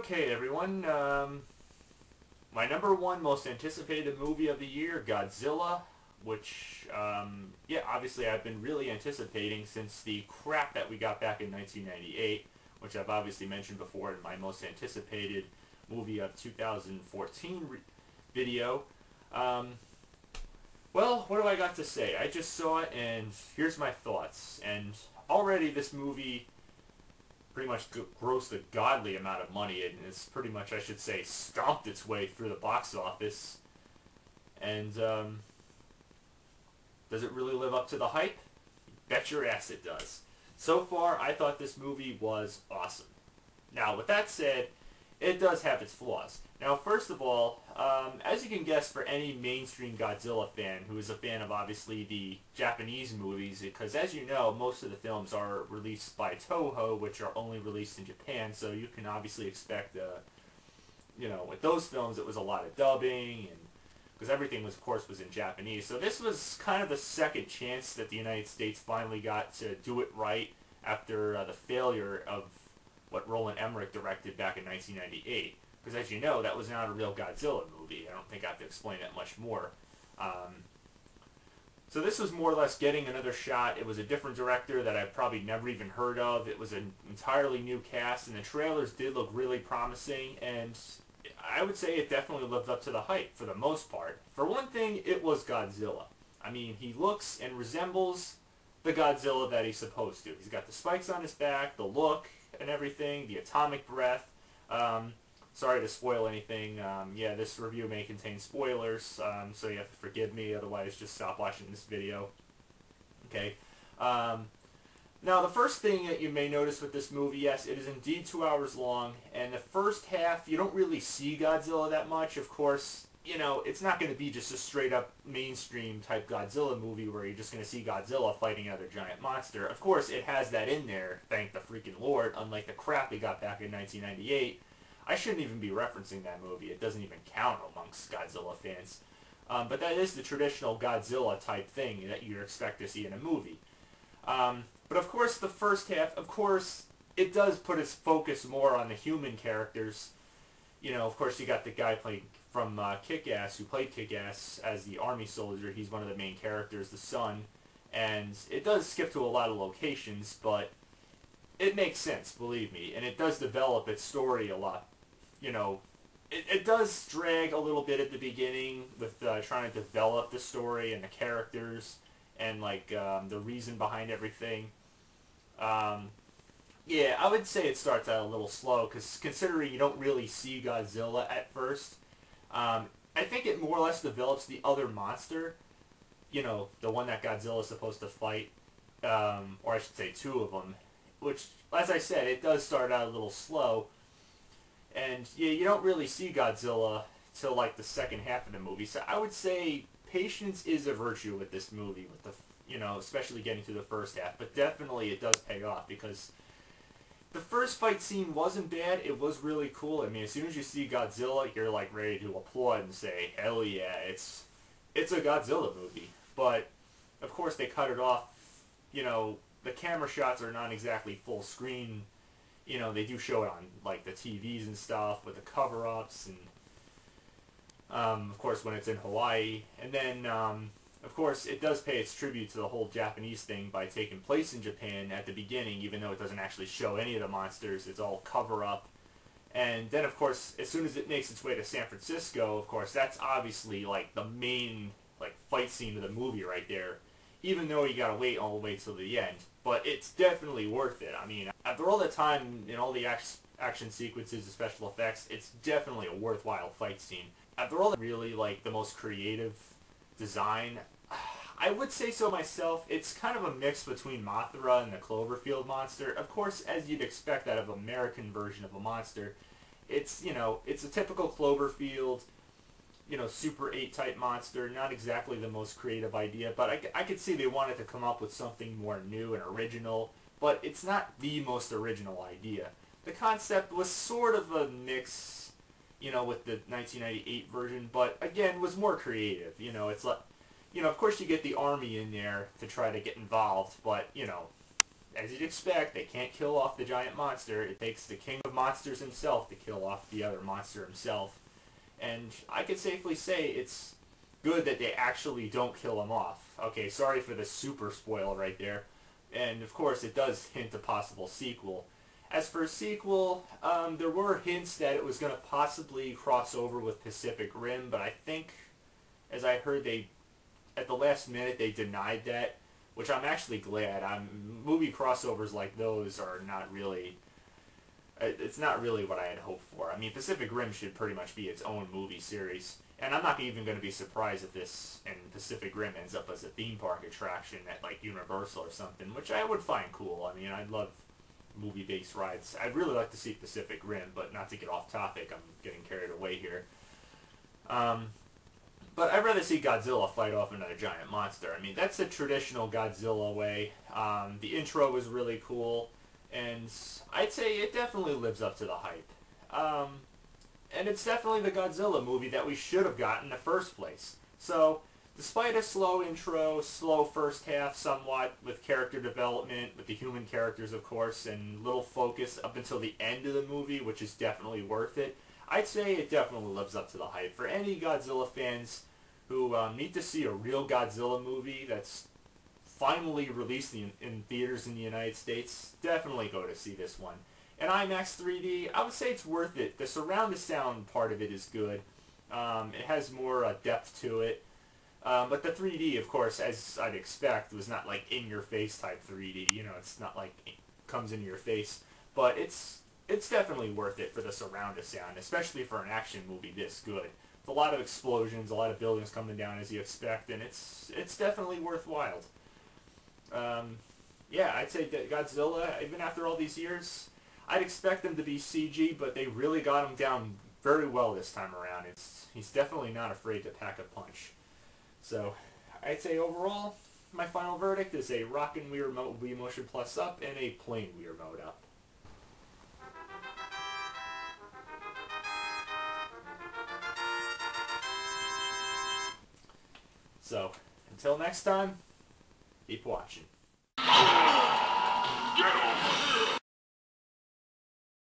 Okay, everyone. My number one most anticipated movie of the year, Godzilla, which, yeah, obviously I've been really anticipating since the crap that we got back in 1998, which I've obviously mentioned before in my most anticipated movie of 2014 video. Um, well, what do I got to say? I just saw it, and here's my thoughts. And already this movie pretty much grossed a godly amount of money, and it's pretty much, I should say, stomped its way through the box office. And does it really live up to the hype? Bet your ass it does. So far, I thought this movie was awesome. Now, with that said, it does have its flaws. Now, first of all, as you can guess, for any mainstream Godzilla fan who is a fan of, obviously, the Japanese movies, because as you know, most of the films are released by Toho, which are only released in Japan, so you can obviously expect, with those films, it was a lot of dubbing, and because everything, was, of course, was in Japanese. So this was kind of the second chance that the United States finally got to do it right after the failure of what Roland Emmerich directed back in 1998. Because as you know, that was not a real Godzilla movie. I don't think I have to explain that much more. So this was more or less getting another shot. It was a different director that I've probably never even heard of. It was an entirely new cast, and the trailers did look really promising, and I would say it definitely lived up to the hype for the most part. For one thing, it was Godzilla. I mean, he looks and resembles the Godzilla that he's supposed to. He's got the spikes on his back, the look and everything, the atomic breath. Sorry to spoil anything. Yeah, this review may contain spoilers, so you have to forgive me. Otherwise, just stop watching this video. Okay. Now, the first thing that you may notice with this movie, yes, it is indeed 2 hours long, and the first half, you don't really see Godzilla that much. Of course, it's not going to be just a straight-up mainstream type Godzilla movie where you're just going to see Godzilla fighting another giant monster. Of course, it has that in there, thank the freaking Lord, unlike the crap we got back in 1998. I shouldn't even be referencing that movie. It doesn't even count amongst Godzilla fans. But that is the traditional Godzilla type thing that you expect to see in a movie. But of course, the first half, of course, it does put its focus more on the human characters. Of course, you got the guy playing from Kick-Ass, who played Kick-Ass as the army soldier. He's one of the main characters, the son. And it does skip to a lot of locations, but it makes sense, believe me. And it does develop its story a lot. It does drag a little bit at the beginning with trying to develop the story and the characters and, the reason behind everything. Yeah, I would say it starts out a little slow, because considering you don't really see Godzilla at first, I think it more or less develops the other monster, the one that Godzilla is supposed to fight, or I should say two of them, which, as I said, it does start out a little slow, and yeah, you don't really see Godzilla till the second half of the movie, so I would say patience is a virtue with this movie, with the, especially getting through the first half, but definitely it does pay off, because the first fight scene wasn't bad. It was really cool. I mean, as soon as you see Godzilla, you're ready to applaud and say, hell yeah, it's a Godzilla movie. But of course they cut it off. The camera shots are not exactly full screen. They do show it on the TVs and stuff with the cover-ups, and of course when it's in Hawaii. And then of course, it does pay its tribute to the whole Japanese thing by taking place in Japan at the beginning, even though it doesn't actually show any of the monsters. It's all cover-up. And then, of course, as soon as it makes its way to San Francisco, of course, that's obviously, the main, fight scene of the movie right there, even though you gotta wait all the way till the end. But it's definitely worth it. I mean, after all the time and all the action sequences, the special effects, it's definitely a worthwhile fight scene. After all, really, the most creative design, I would say so myself. It's kind of a mix between Mothra and the Cloverfield monster. Of course, as you'd expect out of an American version of a monster, it's, it's a typical Cloverfield, Super 8 type monster. Not exactly the most creative idea, but I could see they wanted to come up with something more new and original, but it's not the most original idea. The concept was sort of a mix, with the 1998 version, but again, was more creative. It's of course you get the army in there to try to get involved, but, as you'd expect, they can't kill off the giant monster. It takes the king of monsters himself to kill off the other monster himself. And I could safely say it's good that they actually don't kill him off. Okay, sorry for the super spoil right there. And of course, it does hint a possible sequel. As for a sequel, there were hints that it was going to possibly cross over with Pacific Rim, but I think, as I heard, at the last minute they denied that, which I'm actually glad. Movie crossovers like those are not really, it's not really what I had hoped for. I mean, Pacific Rim should pretty much be its own movie series, and I'm not even going to be surprised if this and Pacific Rim ends up as a theme park attraction at like Universal or something, which I would find cool. I mean, I'd love movie-based rides. I'd really like to see Pacific Rim, but not to get off topic, I'm getting carried away here. But I'd rather see Godzilla fight off another giant monster. I mean, that's the traditional Godzilla way. The intro was really cool, and I'd say it definitely lives up to the hype. And it's definitely the Godzilla movie that we should have gotten in the first place. So, despite a slow intro, slow first half somewhat, with character development, with the human characters of course, and little focus up until the end of the movie, which is definitely worth it, I'd say it definitely lives up to the hype. For any Godzilla fans who need to see a real Godzilla movie that's finally released in theaters in the United States, definitely go to see this one. In IMAX 3D, I would say it's worth it. The surround sound part of it is good. It has more depth to it. But the 3D, of course, as I'd expect, was not like in-your-face type 3D. You know, it's not like it comes into your face. But it's definitely worth it for the surround sound, especially for an action movie this good. It's a lot of explosions, a lot of buildings coming down as you expect, and it's definitely worthwhile. Yeah, I'd say that Godzilla, even after all these years, I'd expect them to be CG, but they really got him down very well this time around. He's definitely not afraid to pack a punch. So, I'd say overall, my final verdict is a rockin' Wii Motion Plus up and a plain Wii Remote up. So, until next time, keep watching. Get over